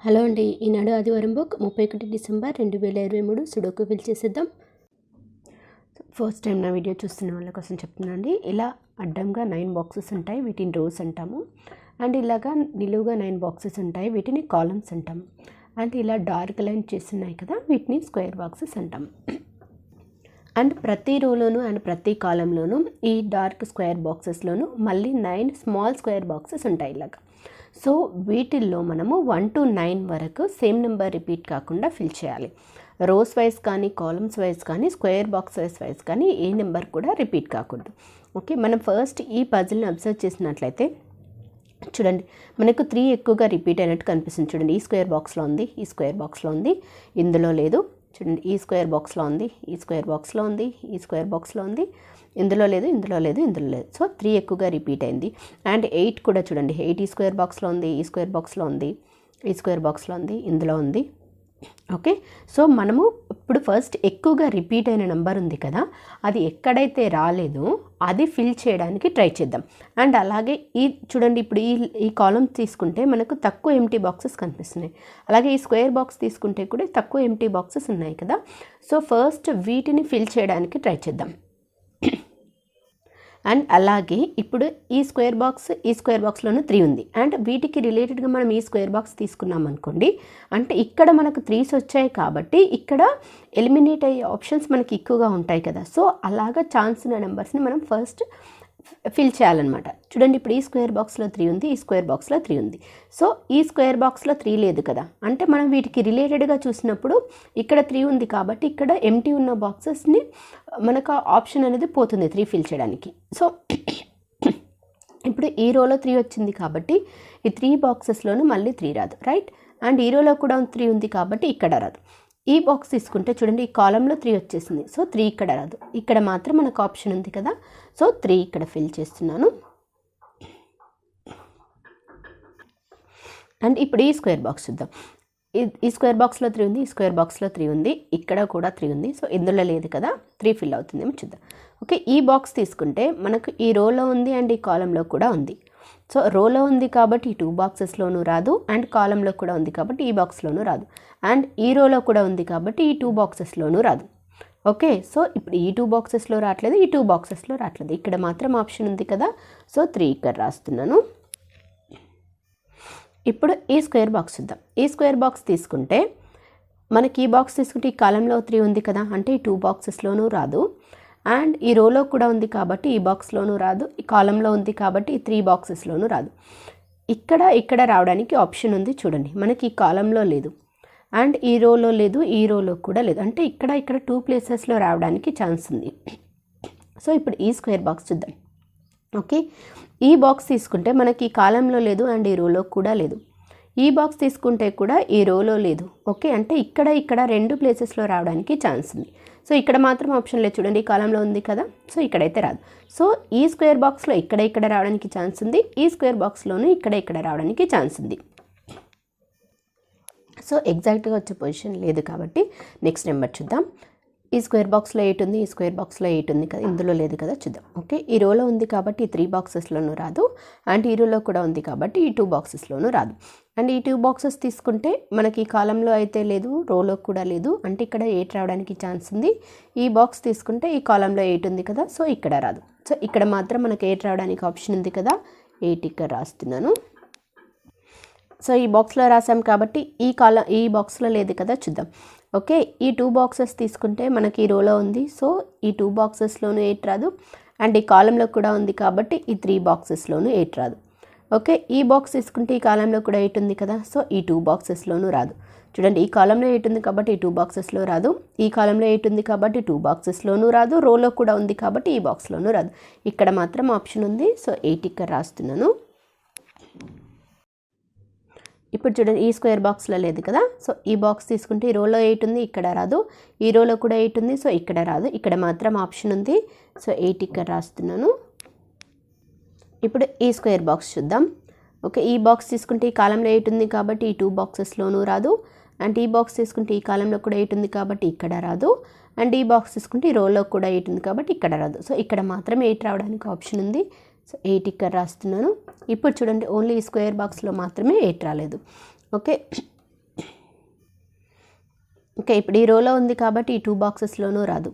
Hello అండి, ఈనాడు ఆదివారం book 31 December 2023 sudoku fill చేసేద్దాం. ఫస్ట్ టైం నా వీడియో చూస్తున్న వాళ్ళ కోసం చెప్తున్నాను అండి. ఇలా అడ్డంగా 9 బాక్సెస్ ఉంటాయి, వీటిని రోస్ అంటాము. అండ్ ఇలాగా నిలువుగా 9 బాక్సెస్ ఉంటాయి, వీటిని కాలమ్స్ అంటాము. అండ్ ఇలా డార్క్ లైన్ చేస్తున్నాయి కదా, వీటిని స్క్వేర్ బాక్సెస్ అంటాము. అండ్ ప్రతి రోలోను అండ్ ప్రతి కాలంలోనూ ఈ డార్క్ స్క్వేర్ బాక్సెస్లోనూ మళ్ళీ 9 స్మాల్ స్క్వేర్ బాక్సెస్ ఉంటాయి ఇలాగా. సో వీటిల్లో మనము 1 to 9 వరకు సేమ్ నెంబర్ రిపీట్ కాకుండా ఫిల్ చేయాలి. రోస్ వైజ్ కానీ కాలమ్స్ వైజ్ కానీ స్క్వేర్ బాక్సెస్ వైజ్ కానీ ఏ నెంబర్ కూడా రిపీట్ కాకూడదు. ఓకే, మనం ఫస్ట్ ఈ పజిల్ని అబ్జర్వ్ చేసినట్లయితే చూడండి, మనకు 3 ఎక్కువగా రిపీట్ అయినట్టు కనిపిస్తుంది. చూడండి, ఈ స్క్వేర్ బాక్స్లో ఉంది, ఈ స్క్వేర్ బాక్స్లో ఉంది, ఇందులో లేదు. చూడండి, ఈ స్క్వేర్ బాక్స్లో ఉంది, ఈ స్క్వేర్ బాక్స్లో ఉంది, ఈ స్క్వేర్ బాక్స్లో ఉంది, ఇందులో లేదు, ఇందులో లేదు, ఇందులో లేదు. సో 3 ఎక్కువగా రిపీట్ అయింది. అండ్ 8 కూడా చూడండి, 8 ఈ స్క్వేర్ బాక్స్లో ఉంది, ఈ స్క్వేర్ బాక్స్లో ఉంది, ఈ స్క్వేర్ బాక్స్లో ఉంది, ఇందులో ఉంది. ఓకే, సో మనము ఇప్పుడు ఫస్ట్ ఎక్కువగా రిపీట్ అయిన నెంబర్ ఉంది కదా, అది ఎక్కడైతే రాలేదో అది ఫిల్ చేయడానికి ట్రై చేద్దాం. అండ్ అలాగే ఈ చూడండి, ఇప్పుడు ఈ కాలమ్ తీసుకుంటే మనకు తక్కువ ఎంటీ బాక్సెస్ కనిపిస్తున్నాయి. అలాగే ఈ స్క్వేర్ బాక్స్ తీసుకుంటే కూడా తక్కువ ఎంటీ బాక్సెస్ ఉన్నాయి కదా. సో ఫస్ట్ వీటిని ఫిల్ చేయడానికి ట్రై చేద్దాం. అండ్ అలాగే ఇప్పుడు ఈ స్క్వేర్ బాక్స్లోనూ 3 ఉంది. అండ్ వీటికి రిలేటెడ్గా మనం ఈ స్క్వేర్ బాక్స్ తీసుకున్నాం అనుకోండి, అంటే ఇక్కడ మనకు 3s వచ్చాయి కాబట్టి ఇక్కడ ఎలిమినేట్ అయ్యే ఆప్షన్స్ మనకి ఎక్కువగా ఉంటాయి కదా. సో అలాగా ఛాన్స్ ఉన్న నెంబర్స్ని మనం ఫస్ట్ ఫిల్ చేయాలన్నమాట. చూడండి, ఇప్పుడు ఈ స్క్వేర్ బాక్స్లో 3 ఉంది, ఈ స్క్వేర్ బాక్స్లో 3 ఉంది. సో ఈ స్క్వేర్ బాక్స్లో 3 లేదు కదా, అంటే మనం వీటికి రిలేటెడ్గా చూసినప్పుడు ఇక్కడ 3 ఉంది కాబట్టి ఇక్కడ ఎంటీ ఉన్న బాక్సెస్ని మనకు ఆప్షన్ అనేది పోతుంది 3 ఫిల్ చేయడానికి. సో ఇప్పుడు ఈ రోలో 3 వచ్చింది కాబట్టి ఈ 3 బాక్సెస్లోనూ మళ్ళీ 3 రాదు, రైట్. అండ్ ఈ రోలో కూడా 3 ఉంది కాబట్టి ఇక్కడ రాదు. ఈ బాక్స్ తీసుకుంటే చూడండి, ఈ కాలంలో 3 వచ్చేసింది. సో 3 ఇక్కడ రాదు, ఇక్కడ మాత్రం మనకు ఆప్షన్ ఉంది కదా. సో 3 ఇక్కడ ఫిల్ చేస్తున్నాను. అండ్ ఇప్పుడు ఈ స్క్వేర్ బాక్స్ చూద్దాం. ఈ స్క్వేర్ బాక్స్లో 3 ఉంది, ఈ స్క్వేర్ బాక్స్లో 3 ఉంది, ఇక్కడ కూడా 3 ఉంది. సో ఇందులో లేదు కదా, 3 ఫిల్ అవుతుందేమో చూద్దాం. ఓకే, ఈ బాక్స్ తీసుకుంటే మనకు ఈ రోలో ఉంది అండ్ ఈ కాలంలో కూడా ఉంది. సో రోలో ఉంది కాబట్టి ఈ 2 బాక్సెస్లోనూ రాదు, అండ్ కాలంలో కూడా ఉంది కాబట్టి ఈ బాక్స్లోనూ రాదు, అండ్ ఈ రోలో కూడా ఉంది కాబట్టి ఈ 2 బాక్సెస్లోనూ రాదు. ఓకే, సో ఇప్పుడు ఈ 2 బాక్సెస్లో రావట్లేదు, ఈ 2 బాక్సెస్లో రావట్లేదు, ఇక్కడ మాత్రం ఆప్షన్ ఉంది కదా. సో 3 ఇక్కడ రాస్తున్నాను. ఇప్పుడు ఈ స్క్వేర్ బాక్స్ చూద్దాం. ఈ స్క్వేర్ బాక్స్ తీసుకుంటే మనకి ఈ బాక్స్ తీసుకుంటే ఈ కాలంలో 3 ఉంది కదా, అంటే ఈ 2 బాక్సెస్లోనూ రాదు, అండ్ ఈ రోలో కూడా ఉంది కాబట్టి ఈ బాక్స్లోనూ రాదు, ఈ కాలంలో ఉంది కాబట్టి ఈ 3 బాక్సెస్లోనూ రాదు. ఇక్కడ రావడానికి ఆప్షన్ ఉంది చూడండి, మనకి ఈ కాలంలో లేదు, అండ్ ఈ రోలో లేదు, ఈ రోలో కూడా లేదు, అంటే ఇక్కడ 2 ప్లేసెస్లో రావడానికి ఛాన్స్ ఉంది. సో ఇప్పుడు ఈ స్క్వేర్ బాక్స్ చూద్దాం. ఓకే, ఈ బాక్స్ తీసుకుంటే మనకి ఈ కాలంలో లేదు అండ్ ఈ రోలో కూడా లేదు. ఈ బాక్స్ తీసుకుంటే కూడా ఈ రోలో లేదు. ఓకే, అంటే ఇక్కడ 2 ప్లేసెస్లో రావడానికి ఛాన్స్ ఉంది. సో ఇక్కడ మాత్రం ఆప్షన్ లేదు చూడండి, ఈ కాలంలో ఉంది కదా, సో ఇక్కడైతే రాదు. సో ఈ స్క్వేర్ బాక్స్లో ఇక్కడ రావడానికి ఛాన్స్ ఉంది, ఈ స్క్వేర్ బాక్స్లోనూ ఇక్కడ రావడానికి ఛాన్స్ ఉంది. సో ఎగ్జాక్ట్గా వచ్చే పొజిషన్ లేదు కాబట్టి నెక్స్ట్ నెంబర్ చూద్దాం. ఈ స్క్వేర్ బాక్స్లో 8 ఉంది, ఈ స్క్వేర్ బాక్స్లో 8 ఉంది కదా, ఇందులో లేదు కదా చూద్దాం. ఓకే, ఈ రోలో ఉంది కాబట్టి ఈ 3 బాక్సెస్లోనూ రాదు, అండ్ ఈ రోలో కూడా ఉంది కాబట్టి ఈ 2 బాక్సెస్లోనూ రాదు. అండ్ ఈ 2 బాక్సెస్ తీసుకుంటే మనకి ఈ కాలంలో అయితే లేదు, రోలో కూడా లేదు, అంటే ఇక్కడ 8 రావడానికి ఛాన్స్ ఉంది. ఈ బాక్స్ తీసుకుంటే ఈ కాలంలో 8 ఉంది కదా, సో ఇక్కడ రాదు. సో ఇక్కడ మాత్రం మనకి 8 రావడానికి ఆప్షన్ ఉంది కదా, 8 ఇక్కడ రాస్తున్నాను. సో ఈ బాక్స్లో రాసాం కాబట్టి ఈ బాక్స్లో లేదు కదా చూద్దాం. ఓకే, ఈ 2 బాక్సెస్ తీసుకుంటే మనకి ఈ రోలో ఉంది, సో ఈ 2 బాక్సెస్లోనూ 8 రాదు, అండ్ ఈ కాలంలో కూడా ఉంది కాబట్టి ఈ 3 బాక్సెస్లోనూ 8 రాదు. ఓకే, ఈ బాక్స్ తీసుకుంటే ఈ కాలంలో కూడా 8 ఉంది కదా, సో ఈ 2 బాక్సెస్లోనూ రాదు. చూడండి, ఈ కాలంలో 8 ఉంది కాబట్టి ఈ 2 బాక్సెస్లో రాదు, ఈ కాలంలో 8 ఉంది కాబట్టి 2 బాక్సెస్లోనూ రాదు, రోలో కూడా ఉంది కాబట్టి ఈ బాక్స్లోనూ రాదు. ఇక్కడ మాత్రం ఆప్షన్ ఉంది, సో 8 ఇక్కడ రాస్తున్నాను. ఇప్పుడు చూడండి, ఈ స్క్వేర్ బాక్స్లో లేదు కదా, సో ఈ బాక్స్ తీసుకుంటే ఈ రోలో 8 ఉంది, ఇక్కడ రాదు, ఈ రోలో కూడా 8 ఉంది, సో ఇక్కడ రాదు, ఇక్కడ మాత్రం ఆప్షన్ ఉంది, సో 8 ఇక్కడ రాస్తున్నాను. ఇప్పుడు ఈ స్క్వేర్ బాక్స్ చూద్దాం. ఓకే, ఈ బాక్స్ తీసుకుంటే ఈ కాలంలో 8 ఉంది కాబట్టి ఈ 2 బాక్సెస్లోనూ రాదు, అండ్ ఈ బాక్స్ తీసుకుంటే ఈ కాలంలో కూడా 8 ఉంది కాబట్టి ఇక్కడ రాదు, అండ్ ఈ బాక్స్ తీసుకుంటే ఈ రోలో కూడా 8 ఉంది కాబట్టి ఇక్కడ రాదు. సో ఇక్కడ మాత్రం 8 రావడానికి ఆప్షన్ ఉంది, సో 8 ఇక్కడ రాస్తున్నాను. ఇప్పుడు చూడండి, ఓన్లీ ఈ స్క్వేర్ బాక్స్లో మాత్రమే 8 రాలేదు. ఓకే, ఓకే, ఇప్పుడు ఈ రోలో ఉంది కాబట్టి ఈ 2 బాక్సెస్లోనూ రాదు,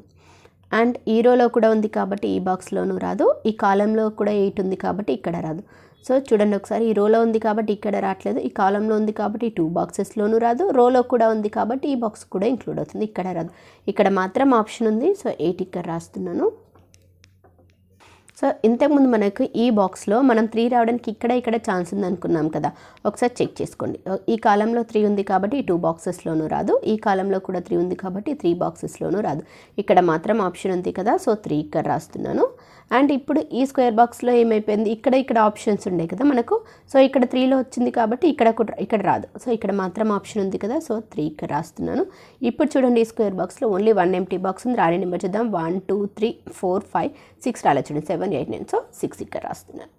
అండ్ ఈ రోలో కూడా ఉంది కాబట్టి ఈ బాక్స్లోనూ రాదు, ఈ కాలంలో కూడా 8 ఉంది కాబట్టి ఇక్కడ రాదు. సో చూడండి ఒకసారి, ఈ రోలో ఉంది కాబట్టి ఇక్కడ రావట్లేదు, ఈ కాలంలో ఉంది కాబట్టి ఈ 2 బాక్సెస్లోనూ రాదు, రోలో కూడా ఉంది కాబట్టి ఈ బాక్స్ కూడా ఇంక్లూడ్ అవుతుంది, ఇక్కడ రాదు. ఇక్కడ మాత్రం ఆప్షన్ ఉంది, సో 8 ఇక్కడ రాస్తున్నాను. సో ఇంతకుముందు మనకు ఈ బాక్స్లో మనం 3 రావడానికి ఇక్కడ ఛాన్స్ ఉంది అనుకున్నాం కదా, ఒకసారి చెక్ చేసుకోండి. ఈ కాలంలో 3 ఉంది కాబట్టి ఈ 2 బాక్సెస్లోనూ రాదు, ఈ కాలంలో కూడా 3 ఉంది కాబట్టి 3 బాక్సెస్లోనూ రాదు, ఇక్కడ మాత్రం ఆప్షన్ ఉంది కదా, సో 3 ఇక్కడ రాస్తున్నాను. అండ్ ఇప్పుడు ఈ స్క్వేర్ బాక్స్లో ఏమైపోయింది, ఇక్కడ ఆప్షన్స్ ఉండే కదా మనకు, సో ఇక్కడ 3లో వచ్చింది కాబట్టి ఇక్కడ రాదు, సో ఇక్కడ మాత్రం ఆప్షన్ ఉంది కదా, సో 3 ఇక్కడ రాస్తున్నాను. ఇప్పుడు చూడండి, ఈ స్క్వేర్ బాక్స్లో ఓన్లీ 1 ఎంటీ బాక్స్ ఉంది. రాని నెంబర్ చూద్దాం, 1 2 3 4 5 6 రాలేదు చూడండి, 7 8 9, సో 6 ఇక్కడ రాస్తున్నాను.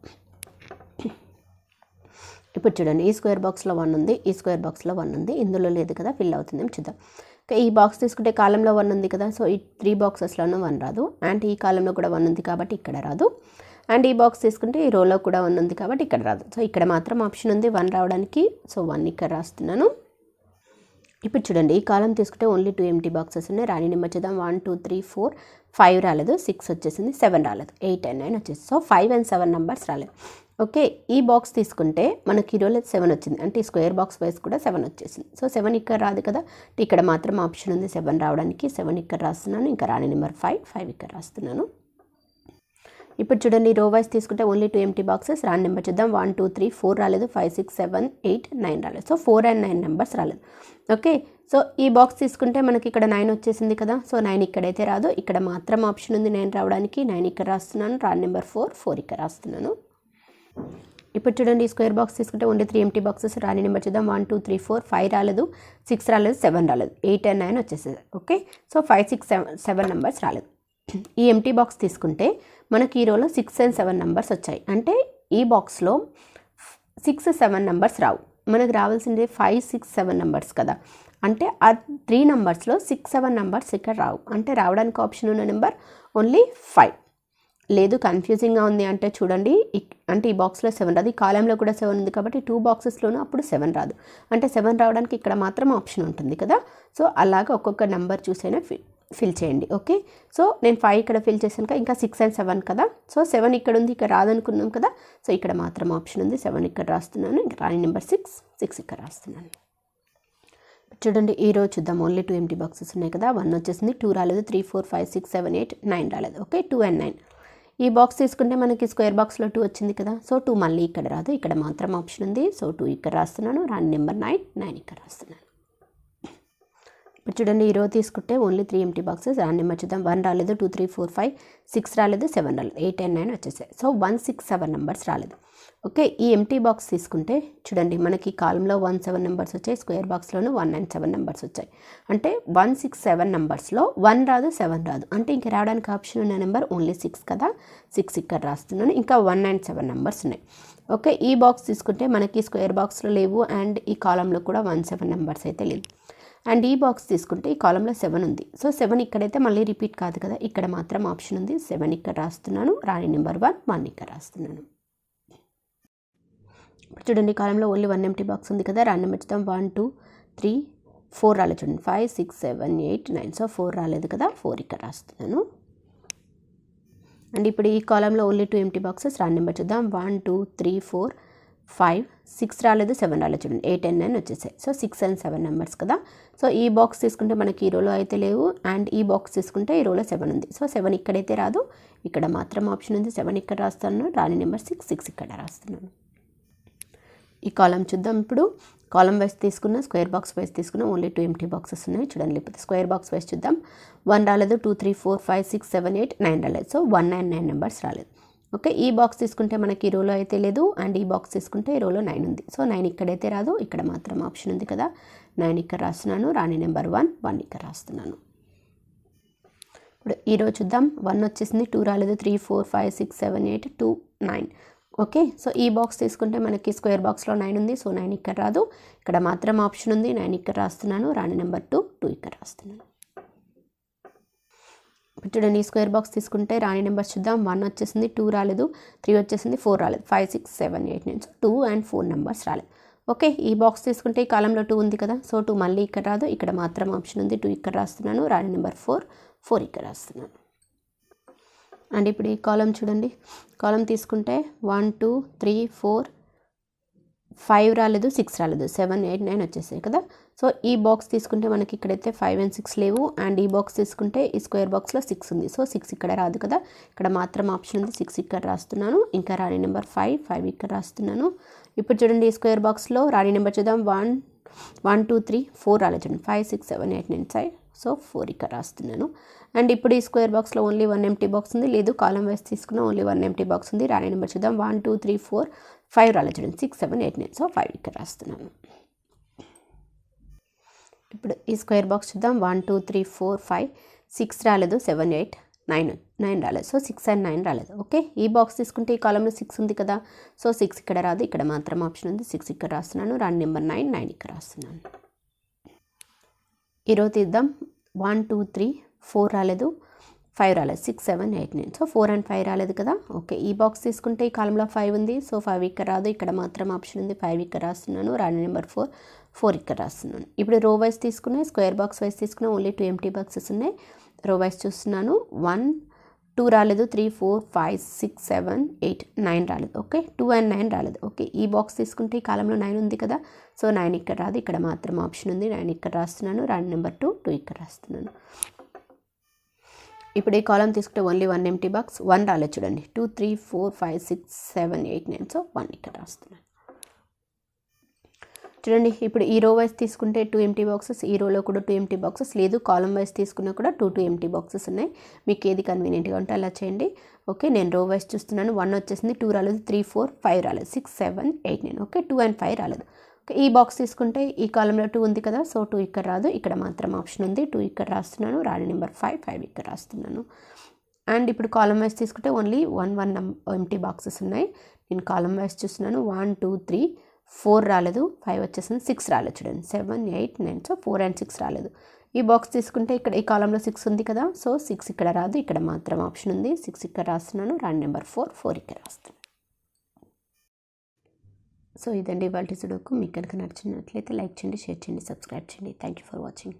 ఇప్పుడు చూడండి, ఈ స్క్వేర్ బాక్స్లో 1 ఉంది, ఈ స్క్వేర్ బాక్స్లో 1 ఉంది, ఇందులో లేదు కదా, ఫిల్ అవుతుందేమో చూద్దాం. ఈ బాక్స్ తీసుకుంటే కాలంలో 1 ఉంది కదా, సో ఈ 3 బాక్సెస్లోనూ 1 రాదు, అండ్ ఈ కాలంలో కూడా 1 ఉంది కాబట్టి ఇక్కడ రాదు, అండ్ ఈ బాక్స్ తీసుకుంటే ఈ రోలో కూడా 1 ఉంది కాబట్టి ఇక్కడ రాదు, సో ఇక్కడ మాత్రం ఆప్షన్ ఉంది 1 రావడానికి, సో 1 ఇక్కడ రాస్తున్నాను. ఇప్పుడు చూడండి, ఈ కాలం తీసుకుంటే ఓన్లీ 2 ఎంటీ బాక్సెస్ ఉన్నాయి. రాని నెంబర్ చూద్దాం, 1 2 3 4 5 రాలేదు, 6 వచ్చేసింది, 7 రాలేదు, 8 and 9 వచ్చేసి, సో 5 and 7 నెంబర్స్ రాలేదు. ఓకే, ఈ బాక్స్ తీసుకుంటే మనకి ఈ రోలో 7 వచ్చింది, అంటే ఈ స్క్వేర్ బాక్స్ వైస్ కూడా 7 వచ్చేసింది, సో 7 ఇక్కడ రాదు కదా, ఇక్కడ మాత్రం ఆప్షన్ ఉంది 7 రావడానికి, 7 ఇక్కడ రాస్తున్నాను. ఇంకా రాని నెంబర్ 5 ఇక్కడ రాస్తున్నాను. ఇప్పుడు చూడండి, రో వైస్ తీసుకుంటే ఓన్లీ 2 ఎంటీ బాక్సెస్. రాని నెంబర్ చూద్దాం, 1 2 3 4 రాలేదు, 5 6 7 8 9 రాలేదు, సో 4 and 9 నెంబర్స్ రాలేదు. ఓకే, సో ఈ బాక్స్ తీసుకుంటే మనకి ఇక్కడ 9 వచ్చేసింది కదా, సో 9 ఇక్కడైతే రాదు, ఇక్కడ మాత్రం ఆప్షన్ ఉంది 9 రావడానికి, 9 ఇక్కడ రాస్తున్నాను. రాని నెంబర్ 4 ఇక్కడ రాస్తున్నాను. ఇప్పుడు చూడండి, ఈ స్క్వేర్ బాక్స్ తీసుకుంటే ఓన్లీ 3 ఎంటీ బాక్సెస్. రాని నెంబర్ చూద్దాం, 1 2 3 4 5 రాలేదు, 6 రాలేదు, 7 రాలేదు, 8 and 9 వచ్చేసేది. ఓకే, సో 5 6 7 నెంబర్స్ రాలేదు. ఈ ఎంటీ బాక్స్ తీసుకుంటే మనకి ఈ రోలో 6 and 7 నెంబర్స్ వచ్చాయి, అంటే ఈ బాక్స్లో 6 7 నెంబర్స్ రావు, మనకు రావాల్సింది 5 6 7 నెంబర్స్ కదా, అంటే ఆ 3 నెంబర్స్లో 6 7 నెంబర్స్ ఇక్కడ రావు, అంటే రావడానికి ఆప్షన్ ఉన్న నెంబర్ ఓన్లీ 5. లేదు కన్ఫ్యూజింగ్గా ఉంది అంటే చూడండి, అంటే ఈ బాక్స్లో 7 రాదు, ఈ కాలంలో కూడా 7 ఉంది కాబట్టి 2 బాక్సెస్లోనూ అప్పుడు 7 రాదు, అంటే 7 రావడానికి ఇక్కడ మాత్రం ఆప్షన్ ఉంటుంది కదా, సో అలాగా ఒక్కొక్క నెంబర్ చూసైనా ఫిల్ చేయండి. ఓకే, సో నేను 5 ఇక్కడ ఫిల్ చేశాను కదా, ఇంకా 6 and 7 కదా, సో 7 ఇక్కడ ఉంది, ఇక్కడ రాదనుకున్నాం కదా, సో ఇక్కడ మాత్రం ఆప్షన్ ఉంది 7 ఇక్కడ రాస్తున్నాను. ఇంకా రాని నెంబర్ 6 ఇక్కడ రాస్తున్నాను. చూడండి, ఈ రోజు చూద్దాం, ఓన్లీ 2 ఎంటీ బాక్సెస్ ఉన్నాయి కదా, 1 వచ్చేసింది, 2 రాలేదు, 3 4 5 6 7 8 9 రాలేదు. Okay, 2 and 9. ఈ బాక్స్ తీసుకుంటే మనకి స్క్వేర్ బాక్స్లో 2 వచ్చింది కదా, సో 2 మళ్ళీ ఇక్కడ రాదు, ఇక్కడ మాత్రం ఆప్షన్ ఉంది, సో 2 ఇక్కడ రాస్తున్నాను. రాని నెంబర్ 9 ఇక్కడ రాస్తున్నాను. ఇప్పుడు చూడండి, ఈ రో తీసుకుంటే ఓన్లీ 3 ఎంటీ బాక్సెస్. రాని నెంబర్ చూద్దాం, 1 రాలేదు, 2 3 4 5 6 రాలేదు, 7 రాలేదు, 8 and 9 వచ్చేసాయి, సో 1 6 7 నెంబర్స్ రాలేదు. ఓకే, ఈ ఎంటీ బాక్స్ తీసుకుంటే చూడండి, మనకి కాలంలో 1 7 నెంబర్స్ వచ్చాయి, స్క్వేర్ బాక్స్లోనూ 1 and 7 నెంబర్స్ వచ్చాయి, అంటే 1 6 7 నెంబర్స్లో 1 రాదు 7 రాదు, అంటే ఇంకా రావడానికి ఆప్షన్ ఉన్న నెంబర్ ఓన్లీ 6 కదా, 6 ఇక్కడ రాస్తున్నాను. ఇంకా 1 and 7 నెంబర్స్ ఉన్నాయి. ఓకే, ఈ బాక్స్ తీసుకుంటే మనకి స్క్వేర్ బాక్స్లో లేవు, అండ్ ఈ కాలంలో కూడా 1 7 నెంబర్స్ అయితే లేదు, అండ్ ఈ బాక్స్ తీసుకుంటే ఈ కాలంలో 7 ఉంది, సో 7 ఇక్కడైతే మళ్ళీ రిపీట్ కాదు కదా, ఇక్కడ మాత్రం ఆప్షన్ ఉంది 7 ఇక్కడ రాస్తున్నాను. రాని నెంబర్ 1 ఇక్కడ రాస్తున్నాను. ఇప్పుడు చూడండి, కాలంలో ఓన్లీ 1 ఎంటీ బాక్స్ ఉంది కదా, రాని నెంబర్ చూద్దాం, 1 2 3 4 రాలేదు చూడండి, 5 6 7 8 9, సో 4 రాలేదు కదా, 4 ఇక్కడ రాస్తున్నాను. అండ్ ఇప్పుడు ఈ కాలంలో ఓన్లీ 2 ఎంటీ బాక్సెస్. రాని నెంబర్ చూద్దాం, 1 2 3 4 5 6 రాలేదు, 7 రాలేదు చూడండి, 8 and 9 వచ్చేసాయి, సో 6 and 7 నెంబర్స్ కదా. సో ఈ బాక్స్ తీసుకుంటే మనకి ఈ రోలో అయితే లేవు, అండ్ ఈ బాక్స్ తీసుకుంటే ఈ రోలో 7 ఉంది, సో 7 ఇక్కడైతే రాదు, ఇక్కడ మాత్రం ఆప్షన్ ఉంది 7 ఇక్కడ రాస్తాను. రాని నెంబర్ 6 ఇక్కడ రాస్తున్నాను. ఈ కాలం చూద్దాం. ఇప్పుడు కాలం వైస్ తీసుకున్న, స్క్వేర్ బాక్స్ వైస్ తీసుకున్న ఓన్లీ 2 ఎంటీ బాక్సెస్ ఉన్నాయి చూడండి. లేకపోతే స్క్వేర్ బాక్స్ వైస్ చూద్దాం, 1 రాలేదు, 2 3 4 5 6 7 8 9 రాలేదు, సో 1 and 9 నెంబర్స్ రాలేదు. ఓకే, ఈ బాక్స్ తీసుకుంటే మనకి ఈ రోలో అయితే లేదు, అండ్ ఈ బాక్స్ తీసుకుంటే ఈ రోలో 9 ఉంది, సో 9 ఇక్కడైతే రాదు, ఇక్కడ మాత్రం ఆప్షన్ ఉంది కదా, 9 ఇక్కడ రాస్తున్నాను. రాని నెంబర్ 1 ఇక్కడ రాస్తున్నాను. ఇప్పుడు ఈ రోజు చూద్దాం, 1 వచ్చేసింది, 2 రాలేదు, 3 4 5 6 7 8 2 9. ఓకే, సో ఈ బాక్స్ తీసుకుంటే మనకి స్క్వేర్ బాక్స్లో 9 ఉంది, సో 9 ఇక్కడ రాదు, ఇక్కడ మాత్రం ఆప్షన్ ఉంది 9 ఇక్కడ రాస్తున్నాను. రాని నెంబర్ 2 ఇక్కడ రాస్తున్నాను. ఇప్పుడు చూడండి, ఈ స్క్వేర్ బాక్స్ తీసుకుంటే రాని నెంబర్స్ చూద్దాం, 1 వచ్చేసింది, 2 రాలేదు, 3 వచ్చేసింది, 4 రాలేదు, 5 6 7 8 9, సో 2 and 4 నెంబర్స్ రాలేదు. ఓకే, ఈ బాక్స్ తీసుకుంటే ఈ కాలంలో 2 ఉంది కదా, సో 2 మళ్ళీ ఇక్కడ రాదు, ఇక్కడ మాత్రం ఆప్షన్ ఉంది, 2 ఇక్కడ రాస్తున్నాను, రాణి నెంబర్ 4 ఇక్కడ రాస్తున్నాను. అండ్ ఇప్పుడు ఈ కాలం చూడండి, కాలం తీసుకుంటే 1 2 3 4 5 రాలేదు, 6 రాలేదు, 7 8 9 వచ్చేసాయి కదా. సో ఈ బాక్స్ తీసుకుంటే మనకి ఇక్కడైతే 5 and 6 లేవు. అండ్ ఈ బాక్స్ తీసుకుంటే ఈ స్క్వేర్ బాక్స్లో 6 ఉంది, సో 6 ఇక్కడ రాదు కదా, ఇక్కడ మాత్రం ఆప్షన్ ఉంది, 6 ఇక్కడ రాస్తున్నాను. ఇంకా రాణి నెంబర్ 5 ఇక్కడ రాస్తున్నాను. ఇప్పుడు చూడండి ఈ స్క్వేర్ బాక్స్లో రాణి నెంబర్ చూద్దాం, 1 2 3 4 రాలేదు చూడండి, 5 6 7 8 9 5, సో 4 ఇక్కడ రాస్తున్నాను. అండ్ ఇప్పుడు ఈ స్క్వేర్ బాక్స్లో ఓన్లీ 1 ఎంటీ బాక్స్ ఉంది, లేదు కాలం వైస్ తీసుకున్న ఓన్లీ 1 ఎంటీ బాక్స్ ఉంది. రాణి నెంబర్ చూద్దాం, 1 2 3 4 5 రాలేదు చూడండి, 6 7 8 9, సో 5 ఇక్కడ రాస్తున్నాను. ఇప్పుడు ఈ స్క్వేర్ బాక్స్ చూద్దాం, 1 2 3 4 5 6 రాలేదు, 7 8 9 రాలేదు, సో 6 and 9 రాలేదు. ఓకే, ఈ బాక్స్ తీసుకుంటే ఈ కాలంలో 6 ఉంది కదా, సో 6 ఇక్కడ రాదు, ఇక్కడ మాత్రం ఆప్షన్ ఉంది, 6 ఇక్కడ రాస్తున్నాను. రాణి నెంబర్ 9 ఇక్కడ రాస్తున్నాను. ఈరోజు తీద్దాం, 1 2 3 4 రాలేదు, 5 రాలేదు, 6 7 8 9, సో 4 and 5 రాలేదు కదా. ఓకే, ఈ బాక్స్ తీసుకుంటే ఈ కాలంలో 5 ఉంది, సో 5 ఇక్కడ రాదు, ఇక్కడ మాత్రం ఆప్షన్ ఉంది, 5 ఇక్కడ రాస్తున్నాను. రాణి నెంబర్ 4 ఇక్కడ రాస్తున్నాను. ఇప్పుడు రో వైస్ తీసుకునే స్క్వేర్ బాక్స్ వైస్ తీసుకున్న ఓన్లీ 2 ఎంటీ బాక్సెస్ ఉన్నాయి. రో వైస్ చూస్తున్నాను, 1 2 రాలేదు, 3 4 5 6 7 8 9 రాలేదు. ఓకే, 2 and 9 రాలేదు. ఓకే, ఈ బాక్స్ తీసుకుంటే ఈ కాలంలో 9 ఉంది కదా, సో 9 ఇక్కడ రాదు, ఇక్కడ మాత్రం ఆప్షన్ ఉంది, 9 ఇక్కడ రాస్తున్నాను. రాణి నెంబర్ 2 ఇక్కడ రాస్తున్నాను. ఇప్పుడు ఈ కాలం తీసుకుంటే ఓన్లీ 1 ఎంటీ బాక్స్, 1 రాలేదు చూడండి, 2 3 4 5 6 7 8 9, సో 1 ఇక్కడ రాస్తున్నాను. చూడండి ఇప్పుడు ఈ రో వైస్ తీసుకుంటే 2 ఎంటీ బాక్సెస్, ఈ రోలో కూడా 2 ఎంటీ బాక్సెస్, లేదు కాలం వైస్ తీసుకున్నా కూడా 2 ఎంటీ బాక్సెస్ ఉన్నాయి. మీకు ఏది కన్వీనియంట్గా ఉంటే అలా చేయండి. ఓకే, నేను రో వైస్ చూస్తున్నాను, 1 వచ్చేసింది, 2 రాలేదు, 3 4 5 రాలేదు, 6 7 8 9, ఓకే 2 and 5 రాలేదు. ఓకే, ఈ బాక్స్ తీసుకుంటే ఈ కాలంలో 2 ఉంది కదా, సో 2 ఇక్కడ రాదు, ఇక్కడ మాత్రం ఆప్షన్ ఉంది, 2 ఇక్కడ రాస్తున్నాను. రాణి నెంబర్ 5 ఇక్కడ రాస్తున్నాను. అండ్ ఇప్పుడు కాలం వైస్ తీసుకుంటే ఓన్లీ 1 ఎంటీ బాక్సెస్ ఉన్నాయి. నేను కాలం వైస్ చూస్తున్నాను, 1 2 3 4 రాలేదు, 5 వచ్చేసింది, 6 రాలేదు చూడండి, 7 8 9, సో 4 and 6 రాలేదు. ఈ బాక్స్ తీసుకుంటే ఇక్కడ ఈ కాలంలో 6 ఉంది కదా, సో 6 ఇక్కడ రాదు, ఇక్కడ మాత్రం ఆప్షన్ ఉంది, 6 ఇక్కడ రాస్తున్నాను. రాణి నెంబర్ 4 ఇక్కడ రాస్తున్నాను. సో ఇదండి ఇవాల్టి సుడోకు. మీకు కనుక నచ్చినట్లయితే లైక్ చేయండి, షేర్ చేయండి, సబ్స్క్రైబ్ చేయండి. Thank you for watching.